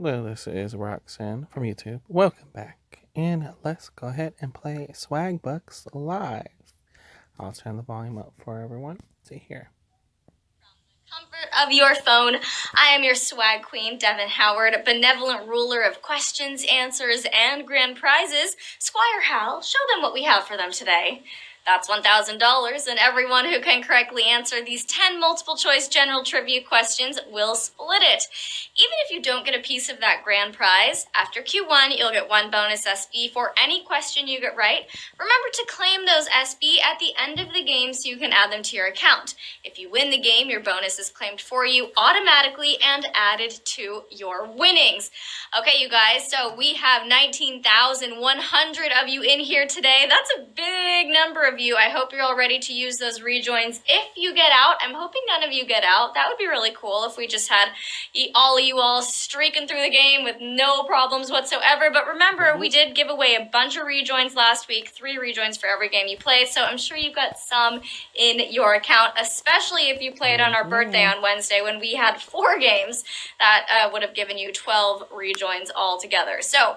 Hello, this is Roxcyn from YouTube. Welcome back, and let's go ahead and play Swagbucks live. I'll turn the volume up for everyone to hear. Comfort of your phone. I am your swag queen, Devin Howard, benevolent ruler of questions, answers, and grand prizes. Squire Hal, show them what we have for them today. That's $1,000, and everyone who can correctly answer these 10 multiple choice general trivia questions will split it. Even if you don't get a piece of that grand prize, after Q1, you'll get 1 bonus SB for any question you get right. Remember to claim those SB at the end of the game so you can add them to your account. If you win the game, your bonus is claimed for you automatically and added to your winnings. Okay, you guys, so we have 19,100 of you in here today. That's a big number of you. I hope you're all ready to use those rejoins. If you get out, I'm hoping none of you get out. That would be really cool if we just had all of you all streaking through the game with no problems whatsoever. But remember, we did give away a bunch of rejoins last week, 3 rejoins for every game you played. So I'm sure you've got some in your account, especially if you played on our birthday on Wednesday when we had 4 games. That would have given you 12 rejoins altogether. So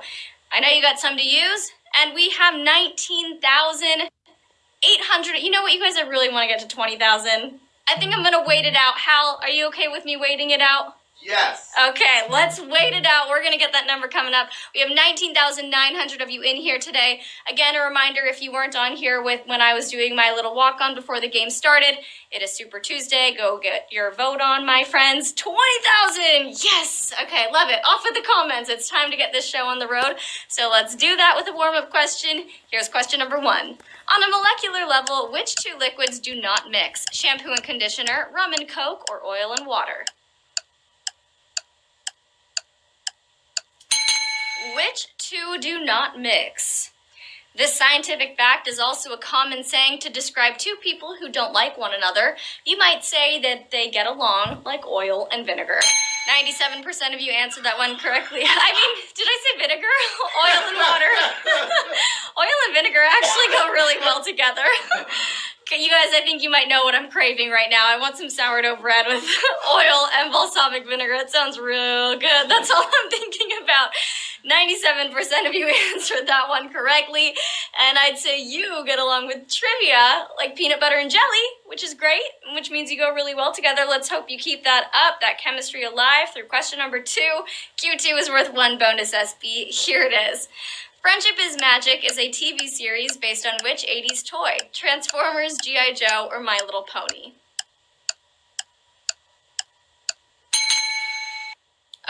I know you got some to use, and we have 19,800. You know what, you guys, I really want to get to 20,000. I think I'm going to wait it out. Hal, are you okay with me waiting it out? Yes. Okay, let's wait it out. We're going to get that number coming up. We have 19,900 of you in here today. Again, a reminder, if you weren't on here with when I was doing my little walk-on before the game started, it is Super Tuesday. Go get your vote on, my friends. 20,000! Yes! Okay, love it. Off with the comments. It's time to get this show on the road. So let's do that with a warm-up question. Here's question number 1. On a molecular level, which 2 liquids do not mix? Shampoo and conditioner, rum and coke, or oil and water? Which 2 do not mix? This scientific fact is also a common saying to describe 2 people who don't like one another. You might say that they get along like oil and vinegar. 97% of you answered that one correctly. I mean, did I say vinegar? Oil and water. Oil and vinegar actually go really well together. Okay, you guys, I think you might know what I'm craving right now. I want some sourdough bread with oil and balsamic vinegar. It sounds real good. That's all I'm thinking about. 97% of you answered that one correctly. And I'd say you get along with trivia like peanut butter and jelly, which is great, which means you go really well together. Let's hope you keep that up, that chemistry alive through question number 2. Q2 is worth 1 bonus SB. Here it is. Friendship is Magic is a TV series based on which 80s toy? Transformers, G.I. Joe, or My Little Pony?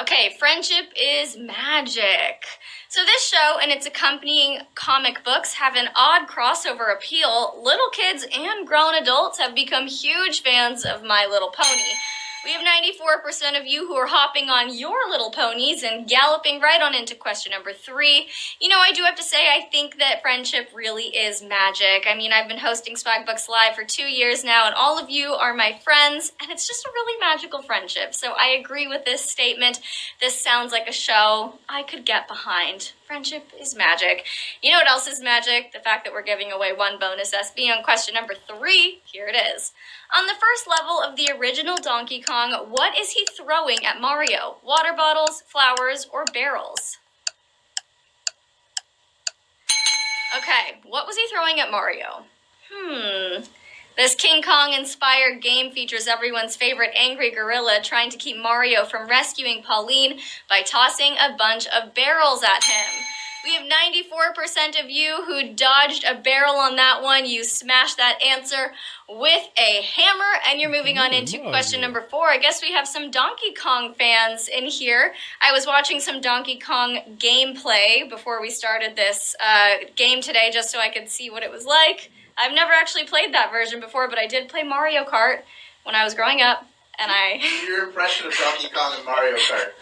Okay, Friendship is Magic. So this show and its accompanying comic books have an odd crossover appeal. Little kids and grown adults have become huge fans of My Little Pony. We have 94% of you who are hopping on your little ponies and galloping right on into question number 3. You know, I do have to say, I think that friendship really is magic. I mean, I've been hosting Swagbucks Live for 2 years now, and all of you are my friends, and it's just a really magical friendship. So I agree with this statement. This sounds like a show I could get behind. Friendship is magic. You know what else is magic? The fact that we're giving away 1 bonus SB on question number 3. Here it is. On the first level of the original Donkey Kong, what is he throwing at Mario? Water bottles, flowers, or barrels? Okay, what was he throwing at Mario? This King Kong-inspired game features everyone's favorite angry gorilla trying to keep Mario from rescuing Pauline by tossing a bunch of barrels at him. We have 94% of you who dodged a barrel on that one. You smashed that answer with a hammer, and you're moving on into question number 4. I guess we have some Donkey Kong fans in here. I was watching some Donkey Kong gameplay before we started this game today just so I could see what it was like. I've never actually played that version before, but I did play Mario Kart when I was growing up, and Your impression of Donkey Kong and Mario Kart.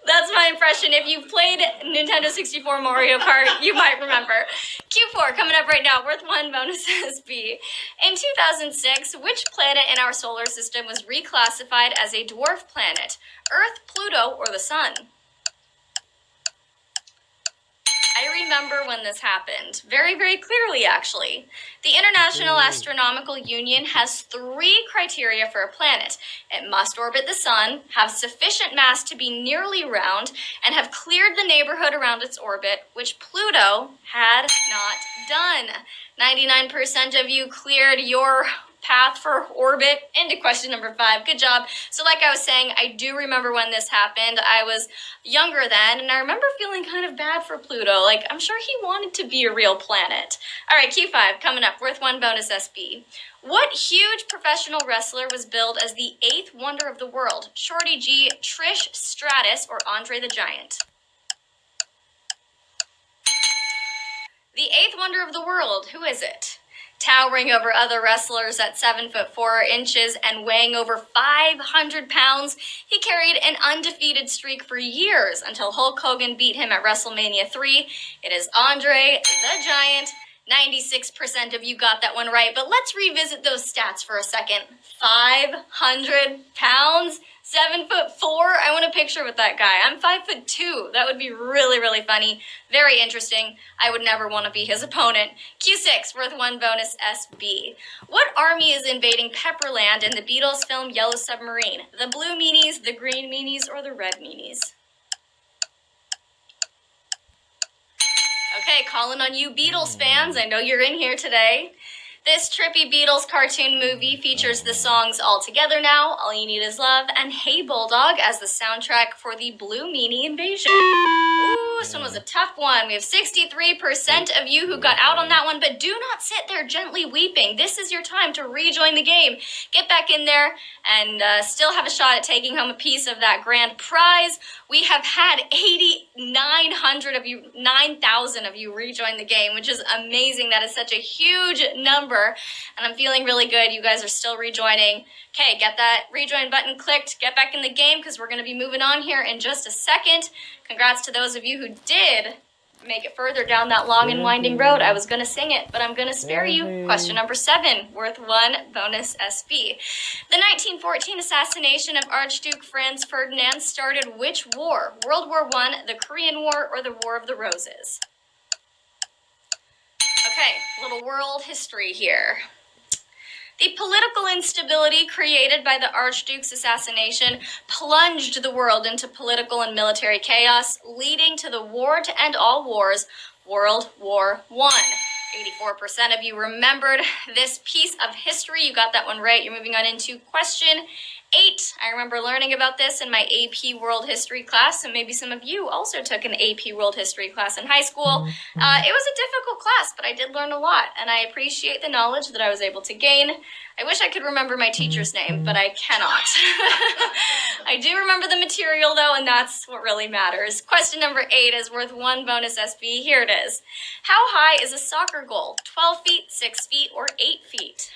That's my impression. If you've played Nintendo 64 Mario Kart, you might remember. Q4 coming up right now, worth 1 bonus SB. In 2006, which planet in our solar system was reclassified as a dwarf planet? Earth, Pluto, or the Sun? I remember when this happened. Very, very clearly, actually. The International Astronomical Union has 3 criteria for a planet. It must orbit the sun, have sufficient mass to be nearly round, and have cleared the neighborhood around its orbit, which Pluto had not done. 99% of you cleared your path for orbit. Into question number 5. Good job. So like I was saying, I do remember when this happened. I was younger then, and I remember feeling kind of bad for Pluto. Like, I'm sure he wanted to be a real planet. All right, Q5 coming up, worth 1 bonus SB. What huge professional wrestler was billed as the 8th wonder of the world? Shorty G, Trish Stratus, or Andre the Giant? The 8th wonder of the world, who is it? Towering over other wrestlers at 7 foot 4 inches and weighing over 500 pounds, he carried an undefeated streak for years until Hulk Hogan beat him at WrestleMania 3. It is Andre the Giant. 96% of you got that one right, but let's revisit those stats for a second. 500 pounds, 7 foot 4. I want a picture with that guy. I'm 5 foot 2. That would be really, really funny. Very interesting. I would never want to be his opponent. Q6, worth 1 bonus SB. What army is invading Pepperland in the Beatles film Yellow Submarine? The blue meanies, the green meanies, or the red meanies? Okay, calling on you Beatles fans. I know you're in here today. This trippy Beatles cartoon movie features the songs All Together Now, All You Need Is Love, and Hey Bulldog as the soundtrack for the Blue Meanie invasion. Ooh, this one was a tough one. We have 63% of you who got out on that one, but do not sit there gently weeping. This is your time to rejoin the game. Get back in there and still have a shot at taking home a piece of that grand prize. We have had 8,900 of you, 9,000 of you rejoin the game, which is amazing. That is such a huge number, and I'm feeling really good. You guys are still rejoining. Okay, get that rejoin button clicked. Get back in the game because we're going to be moving on here in just a second. Congrats to those of you who did make it further down that long and winding road. I was going to sing it, but I'm going to spare you. Question number 7, worth 1 bonus SB. The 1914 assassination of Archduke Franz Ferdinand started which war? World War I, the Korean War, or the War of the Roses? Okay, a little world history here. The political instability created by the Archduke's assassination plunged the world into political and military chaos, leading to the war to end all wars, World War I. 84% of you remembered this piece of history. You got that one right. You're moving on into question 8. I remember learning about this in my AP World History class, and maybe some of you also took an AP World History class in high school. It was a difficult class, but I did learn a lot, and I appreciate the knowledge that I was able to gain. I wish I could remember my teacher's name, but I cannot. I do remember the material, though, and that's what really matters. Question number 8 is worth 1 bonus SB. Here it is. How high is a soccer goal? 12 feet, 6 feet, or 8 feet?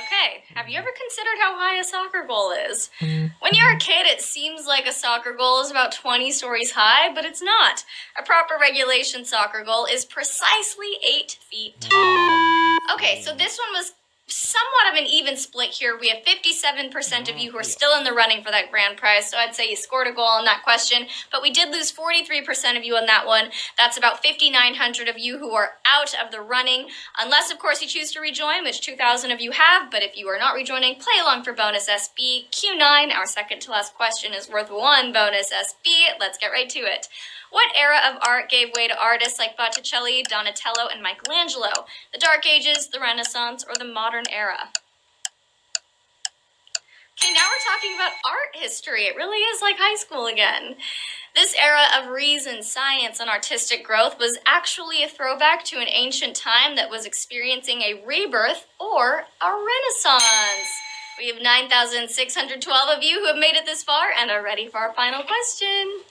Okay, have you ever considered how high a soccer goal is? When you're a kid, it seems like a soccer goal is about 20 stories high, but it's not. A proper regulation soccer goal is precisely 8 feet tall. Okay, so this one was somewhat of an even split here. We have 57% of you who are still in the running for that grand prize, so I'd say you scored a goal on that question, but we did lose 43% of you on that one. That's about 5,900 of you who are out of the running, unless, of course, you choose to rejoin, which 2,000 of you have, but if you are not rejoining, play along for bonus SB. Q9, our second to last question, is worth 1 bonus SB. Let's get right to it. What era of art gave way to artists like Botticelli, Donatello, and Michelangelo? The Dark Ages, the Renaissance, or the modern era? Okay, now we're talking about art history. It really is like high school again. This era of reason, science, and artistic growth was actually a throwback to an ancient time that was experiencing a rebirth or a renaissance. We have 9,612 of you who have made it this far and are ready for our final question.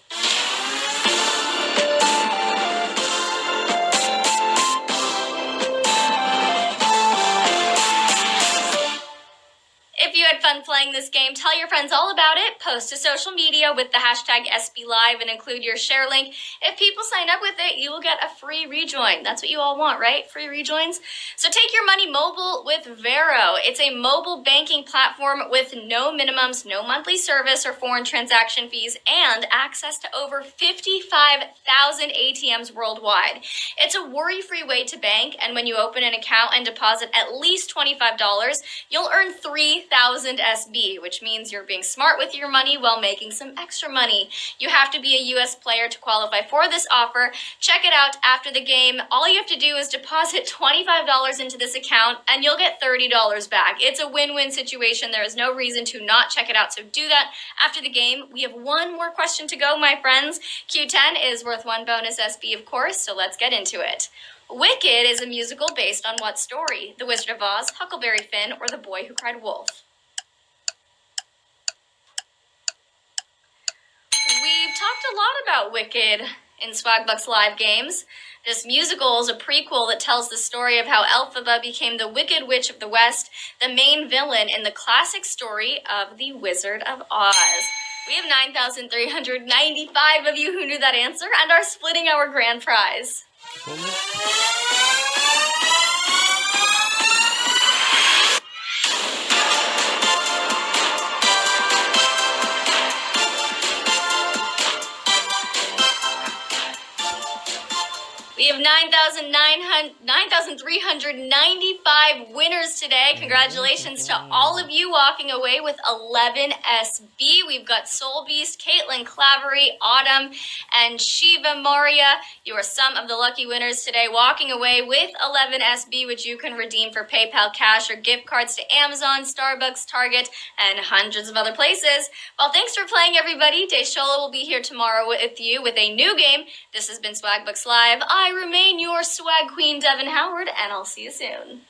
If you had fun fun playing this game. Tell your friends all about it. Post to social media with the hashtag SBLive and include your share link. If people sign up with it, you will get a free rejoin. That's what you all want, right? Free rejoins? So take your money mobile with Vero. It's a mobile banking platform with no minimums, no monthly service or foreign transaction fees, and access to over 55,000 ATMs worldwide. It's a worry-free way to bank, and when you open an account and deposit at least $25, you'll earn 3,000 SB, which means you're being smart with your money while making some extra money. You have to be a US player to qualify for this offer. Check it out after the game. All you have to do is deposit $25 into this account and you'll get $30 back. It's a win-win situation. There is no reason to not check it out, so do that after the game. We have one more question to go, my friends. Q10 is worth 1 bonus SB, of course, so let's get into it. Wicked is a musical based on what story? The Wizard of Oz, Huckleberry Finn, or The Boy Who Cried Wolf? We've talked a lot about Wicked in Swagbucks live games. This musical is a prequel that tells the story of how Elphaba became the Wicked Witch of the West, the main villain in the classic story of The Wizard of Oz. We have 9,395 of you who knew that answer and are splitting our grand prize. We have 9,395 winners today. Congratulations to all of you walking away with 11 SB. We've got Soul Beast, Caitlin Clavery, Autumn, and Shiva Maria. You are some of the lucky winners today, walking away with 11 SB, which you can redeem for PayPal cash or gift cards to Amazon, Starbucks, Target, and hundreds of other places. Well, thanks for playing, everybody. Deshola will be here tomorrow with you with a new game. This has been Swagbucks Live. I remain your swag queen, Devin Howard, and I'll see you soon.